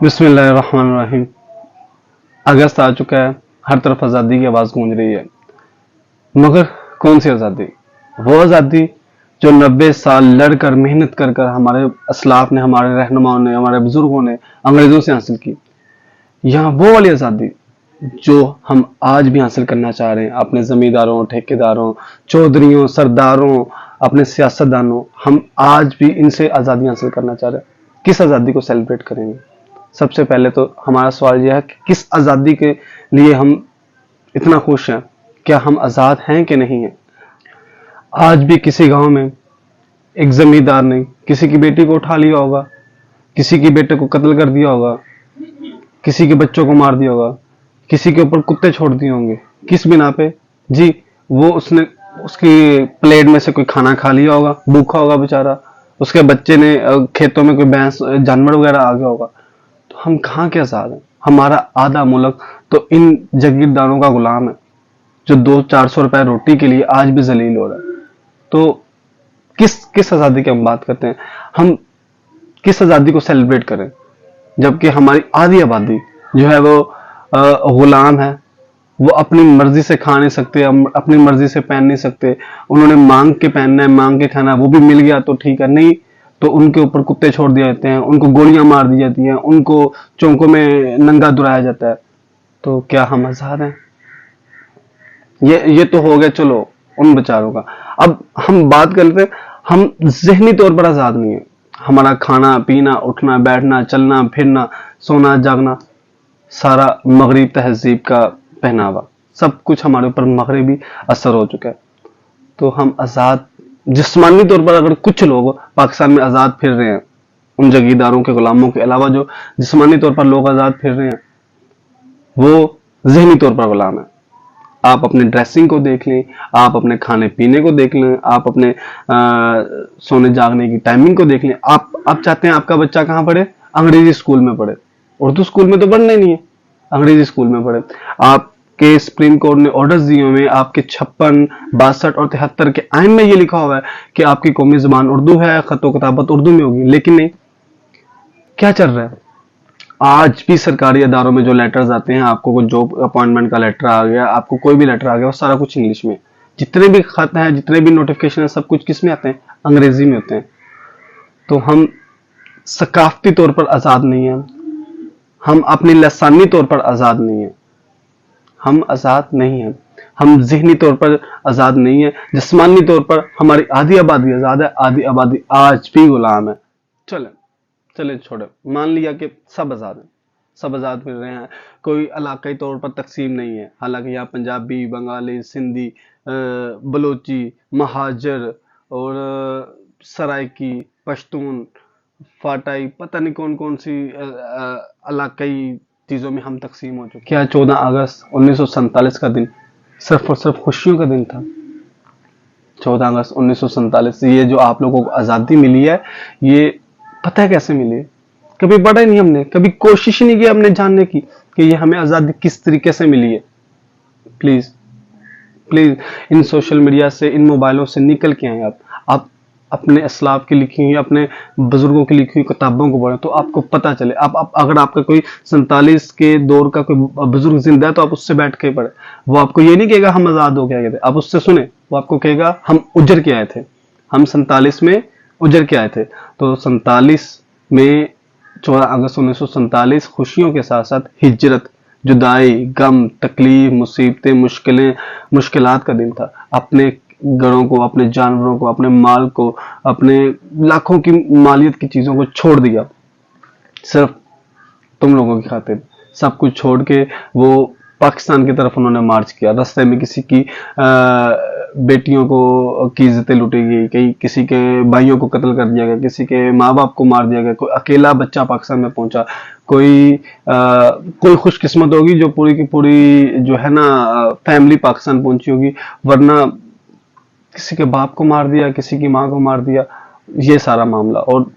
बिस्मिल्लाहिर्रहमानिर्रहीम। अगस्त आ चुका है, हर तरफ आज़ादी की आवाज़ गूंज रही है। मगर कौन सी आज़ादी? वो आज़ादी जो 90 साल लड़कर मेहनत कर कर हमारे असलाफ ने, हमारे रहनुमाओं ने, हमारे बुजुर्गों ने अंग्रेज़ों से हासिल की। यहाँ वो वाली आज़ादी जो हम आज भी हासिल करना चाह रहे हैं अपने ज़मींदारों, ठेकेदारों, चौधरियों, सरदारों, अपने सियासतदानों। हम आज भी इनसे आज़ादी हासिल करना चाह रहे हैं। किस आज़ादी को सेलिब्रेट करेंगे? सबसे पहले तो हमारा सवाल यह है कि किस आज़ादी के लिए हम इतना खुश हैं? क्या हम आज़ाद हैं कि नहीं हैं? आज भी किसी गांव में एक जमींदार ने किसी की बेटी को उठा लिया होगा, किसी के बेटे को कत्ल कर दिया होगा, किसी के बच्चों को मार दिया होगा, किसी के ऊपर कुत्ते छोड़ दिए होंगे। किस बिना पे? जी, वो उसने उसकी प्लेट में से कोई खाना खा लिया होगा, भूखा होगा बेचारा। उसके बच्चे ने खेतों में कोई भैंस जानवर वगैरह आ गया होगा। तो हम कहाँ के आजाद हैं? हमारा आधा मुल्क तो इन जागीरदारों का गुलाम है जो 200-400 रुपए रोटी के लिए आज भी जलील हो रहा है। तो किस किस आजादी की हम बात करते हैं? हम किस आजादी को सेलिब्रेट करें जबकि हमारी आधी आबादी जो है वो गुलाम है। वो अपनी मर्जी से खा नहीं सकते, अपनी मर्जी से पहन नहीं सकते। उन्होंने मांग के पहनना है, मांग के खाना है, वो भी मिल गया तो ठीक है, नहीं तो उनके ऊपर कुत्ते छोड़ दिए जाते हैं, उनको गोलियां मार दी जाती हैं, उनको चौकों में नंगा दुराया जाता है। तो क्या हम आजाद हैं? ये तो हो गया चलो उन बेचारों का। अब हम बात कर लेते हैं, हम जहनी तौर पर आजाद नहीं है। हमारा खाना पीना, उठना बैठना, चलना फिरना, सोना जागना सारा मगरिब तहजीब का पहनावा, सब कुछ हमारे ऊपर मगरिबी असर हो चुका है। तो हम आजाद जिस्मानी तौर पर अगर कुछ लोग पाकिस्तान में आजाद फिर रहे हैं, उन जगीरदारों के गुलामों के अलावा जो जिस्मानी तौर पर लोग आजाद फिर रहे हैं, वो जहनी तौर पर गुलाम है। आप अपने ड्रेसिंग को देख लें, आप अपने खाने पीने को देख लें, आप अपने सोने जागने की टाइमिंग को देख लें। आप चाहते हैं आपका बच्चा कहाँ पढ़े? अंग्रेजी स्कूल में पढ़े। उर्दू स्कूल में तो पढ़ना ही नहीं है, अंग्रेजी स्कूल में पढ़े। आपके सुप्रीम कोर्ट ने ऑर्डर्स दिए हुए हैं, आपके 56, 62 और 73 के आइन में ये लिखा हुआ है कि आपकी कौमी जुबान उर्दू है, खतो किताबत उर्दू में होगी। लेकिन नहीं, क्या चल रहा है? आज भी सरकारी अदारों में जो लेटर्स आते हैं, आपको कोई जॉब अपॉइंटमेंट का लेटर आ गया, आपको कोई भी लेटर आ गया, वो सारा कुछ इंग्लिश में। जितने भी खत हैं, जितने भी नोटिफिकेशन है, सब कुछ किस में आते हैं? अंग्रेजी में होते हैं। तो हम सकाफती तौर पर आजाद नहीं है, हम अपनी लसानी तौर पर आजाद नहीं है, हम आजाद नहीं है। हम जहनी तौर पर आजाद नहीं है, जिस्मानी तौर पर हमारी आधी आबादी आजाद है, आधी आबादी आज भी गुलाम है। चले चले छोड़े, मान लिया कि सब आजाद हैं, सब आजाद फिर रहे हैं, कोई इलाकाई तौर पर तकसीम नहीं है। हालांकि यहाँ पंजाबी, बंगाली, सिंधी, बलोची, महाजर और सराइकी, पश्तून, फाटाई, पता नहीं कौन कौन सी इलाकाई चीजों में हम तकसीम हो चुके। क्या 14 अगस्त 1947 का दिन सिर्फ और सिर्फ खुशियों का दिन था? 14 अगस्त 1947, ये जो आप लोगों को आजादी मिली है, ये पता है कैसे मिली है? कभी पढ़ा ही नहीं हमने, कभी कोशिश ही नहीं की हमने जानने की कि ये हमें आजादी किस तरीके से मिली है। Please please in social media से, इन मोबाइलों से निकल के आए। आप अपने असलाफ की लिखी हुई, अपने बुजुर्गों की लिखी हुई किताबों को पढ़ें तो आपको पता चले। आप अगर आपका कोई 47 के दौर का कोई बुजुर्ग जिंदा है तो आप उससे बैठ के पढ़े। वो आपको ये नहीं कहेगा हम आजाद हो गए थे, आप उससे सुने, वो आपको कहेगा हम उजर के आए थे, हम 47 में उजर के आए थे। तो 47 में 14 अगस्त 1947 खुशियों के साथ साथ हिजरत, जुदाई, गम, तकलीफ, मुसीबतें, मुश्किलात का दिन था। अपने घरों को, अपने जानवरों को, अपने माल को, अपने लाखों की मालियत की चीजों को छोड़ दिया सिर्फ तुम लोगों की खातिर। सब कुछ छोड़ के वो पाकिस्तान की तरफ उन्होंने मार्च किया। रास्ते में किसी की बेटियों को की इज्जतें लूटी गई, कहीं किसी के भाइयों को कत्ल कर दिया गया, किसी के माँ बाप को मार दिया गया, कोई अकेला बच्चा पाकिस्तान में पहुंचा, कोई खुशकिस्मत होगी जो पूरी की पूरी जो है ना फैमिली पाकिस्तान पहुंची होगी, वरना किसी के बाप को मार दिया, किसी की माँ को मार दिया। ये सारा मामला, और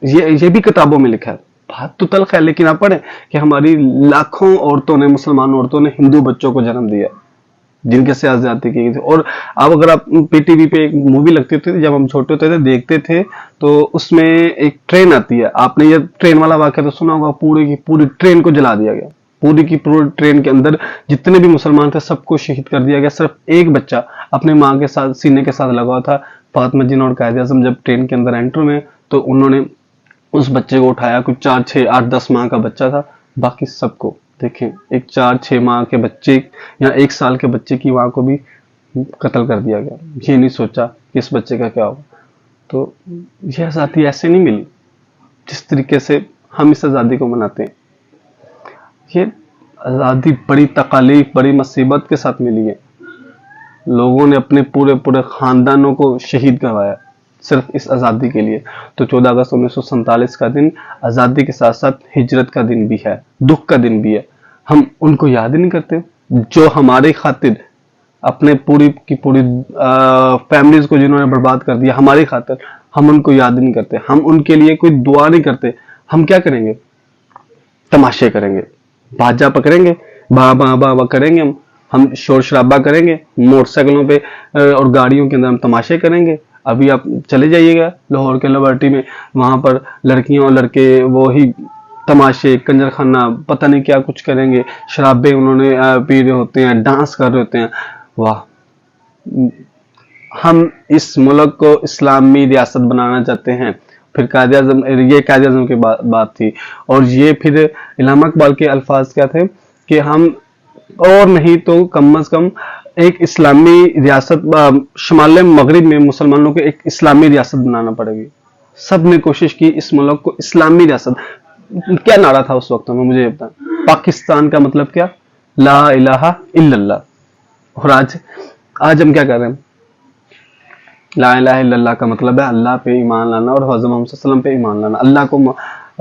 ये भी किताबों में लिखा है। बात तो तल्ख है, लेकिन आप पढ़े कि हमारी लाखों औरतों ने, मुसलमान औरतों ने हिंदू बच्चों को जन्म दिया। जिनके से आजादी की गई थी। और अब अगर आप पीटीवी पे एक मूवी लगती थी जब हम छोटे होते थे देखते थे, तो उसमें एक ट्रेन आती है, आपने ये ट्रेन वाला वाक्य तो सुना होगा, पूरी की पूरी ट्रेन को जला दिया गया, पूरी की पूरी ट्रेन के अंदर जितने भी मुसलमान थे सबको शहीद कर दिया गया। सिर्फ एक बच्चा अपने माँ के साथ सीने के साथ लगा हुआ था। फातिमा जिन्ना और कायद आज़म जब ट्रेन के अंदर एंटर हुए तो उन्होंने उस बच्चे को उठाया, कुछ 4, 6, 8, 10 माह का बच्चा था, बाकी सबको देखें, एक 4, 6 माह के बच्चे या 1 साल के बच्चे की मां को भी कत्ल कर दिया गया। ये नहीं सोचा कि इस बच्चे का क्या होगा। तो यह आज़ादी ऐसे नहीं मिली जिस तरीके से हम इस आज़ादी को मनाते हैं। ये आज़ादी बड़ी तकालीफ, बड़ी मुसीबत के साथ मिली है। लोगों ने अपने पूरे पूरे खानदानों को शहीद करवाया सिर्फ इस आज़ादी के लिए। तो 14 अगस्त 1947 का दिन आज़ादी के साथ साथ हिजरत का दिन भी है, दुख का दिन भी है। हम उनको याद ही नहीं करते जो हमारे खातिर अपने पूरी की पूरी फैमिलीज को जिन्होंने बर्बाद कर दिया हमारी खातिर, हम उनको याद नहीं करते, हम उनके लिए कोई दुआ नहीं करते। हम क्या करेंगे? तमाशे करेंगे, बाजा पकड़ेंगे, बा बा बा बा करेंगे, हम शोर शराबा करेंगे, मोटरसाइकिलों पे और गाड़ियों के अंदर हम तमाशे करेंगे। अभी आप चले जाइएगा लाहौर के लिबर्टी में, वहां पर लड़कियां और लड़के वो ही तमाशे, कंजरखाना, पता नहीं क्या कुछ करेंगे, शराबे उन्होंने पी रहे होते हैं, डांस कर रहे होते हैं। वाह, हम इस मुल्क को इस्लामी रियासत बनाना चाहते हैं। फिर कायद आज़म, ये कायद आज़म की बात थी। और ये फिर इल्हाम इकबाल के अल्फाज क्या थे कि हम और नहीं तो कम अज कम एक इस्लामी रियासत, शुमाल मगरिब में मुसलमानों को एक इस्लामी रियासत बनाना पड़ेगी। सब ने कोशिश की इस मुल्क को इस्लामी रियासत। क्या नारा था उस वक्त में, मुझे बता। पाकिस्तान का मतलब क्या? ला इलाहा इल्लल्लाह। और आज हम क्या कर रहे हैं? ला इलाहा इल्लल्लाह का मतलब है अल्लाह पे ईमान लाना और हज़रत मोहम्मद सल्लल्लाहु अलैहि वसल्लम पे ईमान लाना, अल्लाह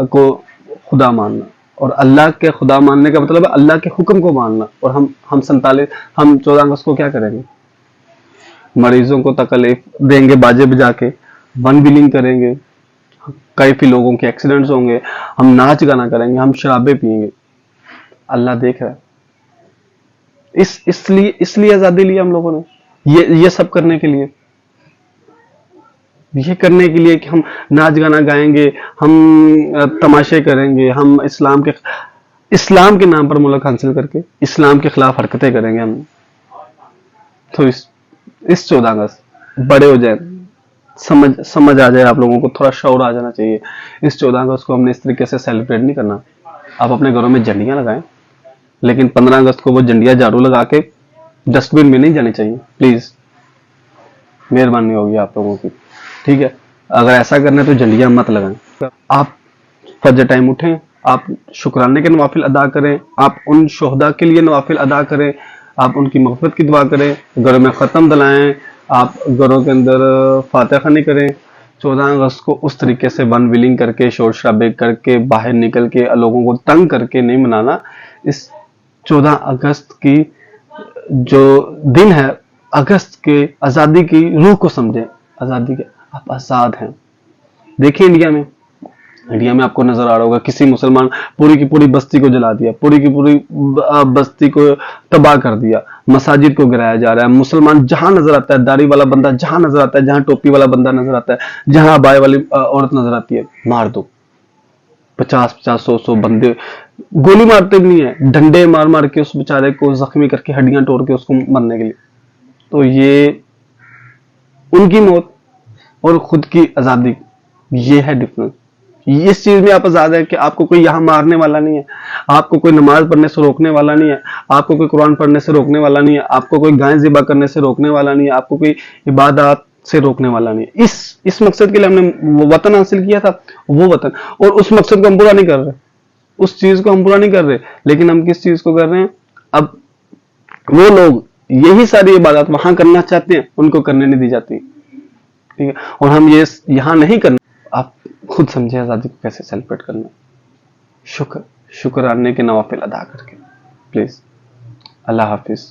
को खुदा मानना। और अल्लाह के खुदा मानने का मतलब है अल्लाह के हुक्म को मानना। और हम 14 अगस्त को क्या करेंगे? मरीजों को तकलीफ देंगे, बाजे बजा के वन बिलिंग करेंगे, कई लोगों के एक्सीडेंट्स होंगे, हम नाच गाना करेंगे, हम शराबे पिएंगे। अल्लाह देख रहा है। इसलिए आजादी ली हम लोगों ने, ये सब करने के लिए, ये करने के लिए कि हम नाच गाना गाएंगे, हम तमाशे करेंगे, हम इस्लाम के नाम पर मुल्क हासिल करके इस्लाम के खिलाफ हरकतें करेंगे हम। तो इस 14 अगस्त बड़े हो जाए, समझ आ जाए, आप लोगों को थोड़ा शौर आ जाना चाहिए। इस 14 अगस्त को हमने इस तरीके से सेलिब्रेट नहीं करना। आप अपने घरों में झंडियां लगाएं, लेकिन 15 अगस्त को वो झंडियां झाड़ू लगा के डस्टबिन में नहीं जानी चाहिए, प्लीज, मेहरबानी होगी आप लोगों की, ठीक है? अगर ऐसा करना है तो झंडियां मत लगाएं। आप फजर टाइम उठें, आप शुक्राने के नवाफिल अदा करें, आप उन शोहदा के लिए नवाफिल अदा करें, आप उनकी मग़फ़िरत की दुआ करें, घरों में ख़त्म दलाएं, आप घरों के अंदर फातिहा ख़वानी करें। 14 अगस्त को उस तरीके से वन विलिंग करके, शोर शराबे करके, बाहर निकल के लोगों को तंग करके नहीं मनाना। इस 14 अगस्त की जो दिन है, अगस्त के आज़ादी की रूह को समझें। आज़ादी के आप आज़ाद हैं। देखिए इंडिया में आपको नजर आ रहा होगा, किसी मुसलमान पूरी की पूरी बस्ती को जला दिया, पूरी की पूरी बस्ती को तबाह कर दिया, मसाजिद को गिराया जा रहा है। मुसलमान जहां नजर आता है, दाढ़ी वाला बंदा जहां नजर आता है, जहां टोपी वाला बंदा नजर आता है, जहां अबाए वाली औरत नजर आती है, मार दो। 50-50, 100-100 बंदे गोली मारते भी नहीं है, डंडे मार मार के उस बेचारे को जख्मी करके, हड्डियां तोड़ के उसको मरने के लिए। तो ये उनकी मौत और खुद की आजादी, ये है डिफरेंस। इस चीज में आप आजाद है कि आपको कोई यहाँ मारने वाला नहीं है, आपको कोई नमाज पढ़ने से रोकने वाला नहीं है, आपको कोई कुरान पढ़ने से रोकने वाला नहीं है, आपको कोई गाय ज़िबा करने से रोकने वाला नहीं है, आपको कोई इबादत से रोकने वाला नहीं है। इस मकसद के लिए हमने वतन हासिल किया था, वो वतन, और उस मकसद को हम पूरा नहीं कर रहे, उस चीज को हम पूरा नहीं कर रहे। लेकिन हम किस चीज को कर रहे हैं? अब वो लोग यही सारी इबादत वहां करना चाहते हैं, उनको करने नहीं दी जाती, ठीक है? और हम ये यहां नहीं करना। आप खुद समझे आजादी को कैसे सेलिब्रेट करना। शुक्राने के नवाफिल अदा करके, प्लीज। अल्लाह हाफिज।